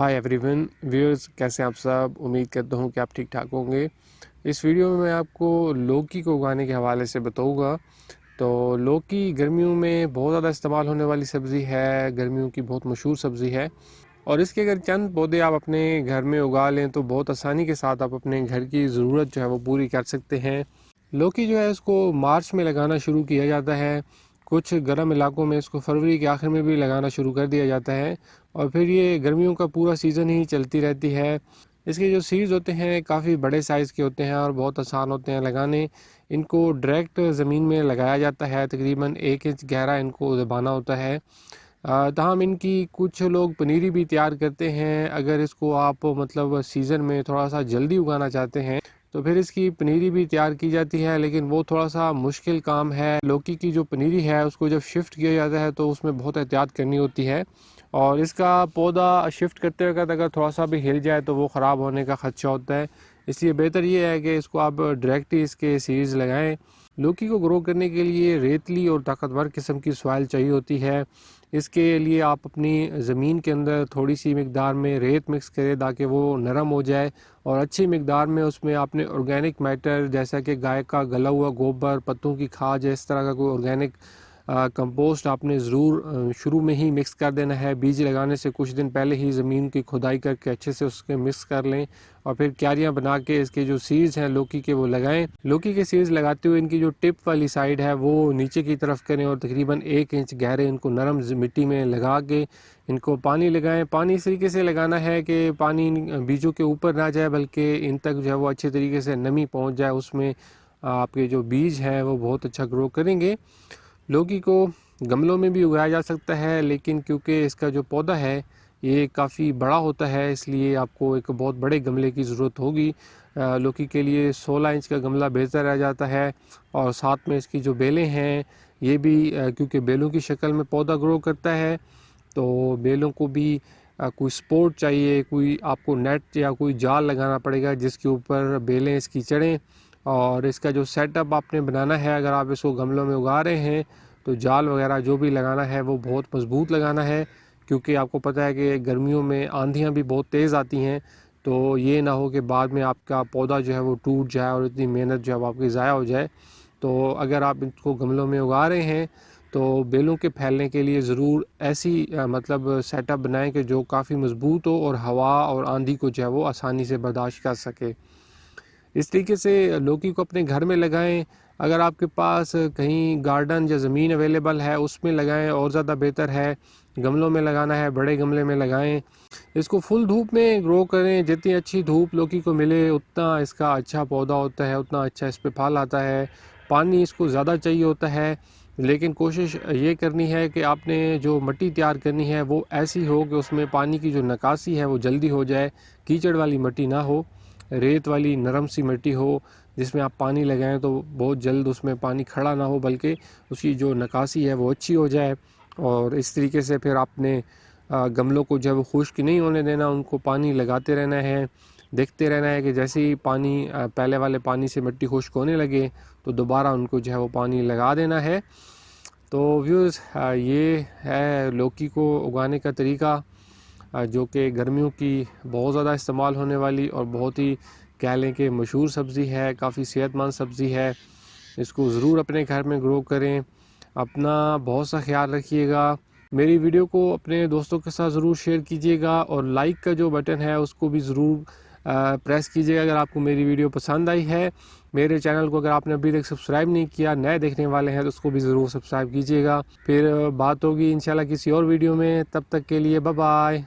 Hi everyone viewers, कैसे हैं आप सब। उम्मीद करता हूँ कि आप ठीक ठाक होंगे। इस वीडियो में मैं आपको लौकी को उगाने के हवाले से बताऊँगा। तो लौकी गर्मियों में बहुत ज़्यादा इस्तेमाल होने वाली सब्ज़ी है, गर्मियों की बहुत मशहूर सब्ज़ी है। और इसके अगर चंद पौधे आप अपने घर में उगा लें तो बहुत आसानी के साथ आप अपने घर की ज़रूरत जो है वो पूरी कर सकते हैं। लौकी जो है इसको मार्च में लगाना शुरू किया जाता है। कुछ गर्म इलाकों में इसको फरवरी के आखिर में भी लगाना शुरू कर दिया जाता है और फिर ये गर्मियों का पूरा सीज़न ही चलती रहती है। इसके जो सीड्स होते हैं काफ़ी बड़े साइज़ के होते हैं और बहुत आसान होते हैं लगाने। इनको डायरेक्ट ज़मीन में लगाया जाता है, तकरीबन 1 इंच गहरा इनको दबाना होता है। ताहम इनकी कुछ लोग पनीरी भी तैयार करते हैं। अगर इसको आप मतलब सीज़न में थोड़ा सा जल्दी उगाना चाहते हैं तो फिर इसकी पनीरी भी तैयार की जाती है, लेकिन वो थोड़ा सा मुश्किल काम है। लौकी की जो पनीरी है उसको जब शिफ्ट किया जाता है तो उसमें बहुत एहतियात करनी होती है और इसका पौधा शिफ्ट करते वक्त अगर थोड़ा सा भी हिल जाए तो वो ख़राब होने का ख़दशा होता है। इसलिए बेहतर ये है कि इसको आप डायरेक्ट ही इसके सीड्स लगाएं। लौकी को ग्रो करने के लिए रेतली और ताकतवर किस्म की सॉइल चाहिए होती है। इसके लिए आप अपनी ज़मीन के अंदर थोड़ी सी मिकदार में रेत मिक्स करें ताकि वो नरम हो जाए और अच्छी मिकदार में उसमें आपने ऑर्गेनिक मैटर जैसा कि गाय का गला हुआ गोबर, पत्तों की खाद या इस तरह का कोई ऑर्गेनिक कंपोस्ट आपने ज़रूर शुरू में ही मिक्स कर देना है। बीज लगाने से कुछ दिन पहले ही ज़मीन की खुदाई करके अच्छे से उसके मिक्स कर लें और फिर क्यारियाँ बना के इसके जो सीड्स हैं लौकी के वो लगाएं। लौकी के सीड्स लगाते हुए इनकी जो टिप वाली साइड है वो नीचे की तरफ करें और तकरीबन 1 इंच गहरे इनको नरम मिट्टी में लगा के इनको पानी लगाएं। पानी इस तरीके से लगाना है कि पानी बीजों के ऊपर ना जाए बल्कि इन तक जो है वो अच्छे तरीके से नमी पहुँच जाए, उसमें आपके जो बीज हैं वो बहुत अच्छा ग्रो करेंगे। लौकी को गमलों में भी उगाया जा सकता है, लेकिन क्योंकि इसका जो पौधा है ये काफ़ी बड़ा होता है इसलिए आपको एक बहुत बड़े गमले की ज़रूरत होगी। लौकी के लिए 16 इंच का गमला बेहतर रह जाता है और साथ में इसकी जो बेलें हैं ये भी क्योंकि बेलों की शक्ल में पौधा ग्रो करता है तो बेलों को भी कोई सपोर्ट चाहिए, कोई आपको नेट या कोई जाल लगाना पड़ेगा जिसके ऊपर बेलें इसकी चढ़ें। और इसका जो सेटअप आपने बनाना है, अगर आप इसको गमलों में उगा रहे हैं तो जाल वगैरह जो भी लगाना है वो बहुत मज़बूत लगाना है, क्योंकि आपको पता है कि गर्मियों में आंधियाँ भी बहुत तेज़ आती हैं। तो ये ना हो कि बाद में आपका पौधा जो है वो टूट जाए और इतनी मेहनत जो है वो आपकी ज़ाया हो जाए। तो अगर आप इसको गमलों में उगा रहे हैं तो बेलों के फैलने के लिए ज़रूर ऐसी मतलब सेटअप बनाएं कि जो काफ़ी मज़बूत हो और हवा और आंधी को जो है वो आसानी से बर्दाश्त कर सके। इस तरीके से लौकी को अपने घर में लगाएं। अगर आपके पास कहीं गार्डन या ज़मीन अवेलेबल है उसमें लगाएं और ज़्यादा बेहतर है। गमलों में लगाना है बड़े गमले में लगाएं। इसको फुल धूप में ग्रो करें। जितनी अच्छी धूप लौकी को मिले उतना इसका अच्छा पौधा होता है, उतना अच्छा इस पर फल आता है। पानी इसको ज़्यादा चाहिए होता है, लेकिन कोशिश ये करनी है कि आपने जो मिट्टी तैयार करनी है वो ऐसी हो कि उसमें पानी की जो निकासी है वो जल्दी हो जाए। कीचड़ वाली मिट्टी ना हो, रेत वाली नरम सी मिट्टी हो जिसमें आप पानी लगाएं तो बहुत जल्द उसमें पानी खड़ा ना हो बल्कि उसकी जो निकासी है वो अच्छी हो जाए। और इस तरीके से फिर आपने गमलों को जब खुश्क नहीं होने देना, उनको पानी लगाते रहना है। देखते रहना है कि जैसे ही पानी पहले वाले पानी से मिट्टी खुश्क होने लगे तो दोबारा उनको जो है वो पानी लगा देना है। तो व्यूज़ ये है लौकी को उगाने का तरीका, जो कि गर्मियों की बहुत ज़्यादा इस्तेमाल होने वाली और बहुत ही कह लें कि मशहूर सब्ज़ी है, काफ़ी सेहतमंद सब्ज़ी है। इसको ज़रूर अपने घर में ग्रो करें। अपना बहुत सा ख्याल रखिएगा। मेरी वीडियो को अपने दोस्तों के साथ ज़रूर शेयर कीजिएगा और लाइक का जो बटन है उसको भी ज़रूर प्रेस कीजिएगा अगर आपको मेरी वीडियो पसंद आई है। मेरे चैनल को अगर आपने अभी तक सब्सक्राइब नहीं किया, नए देखने वाले हैं तो उसको भी ज़रूर सब्सक्राइब कीजिएगा। फिर बात होगी इंशाल्लाह किसी और वीडियो में, तब तक के लिए बाय बाय।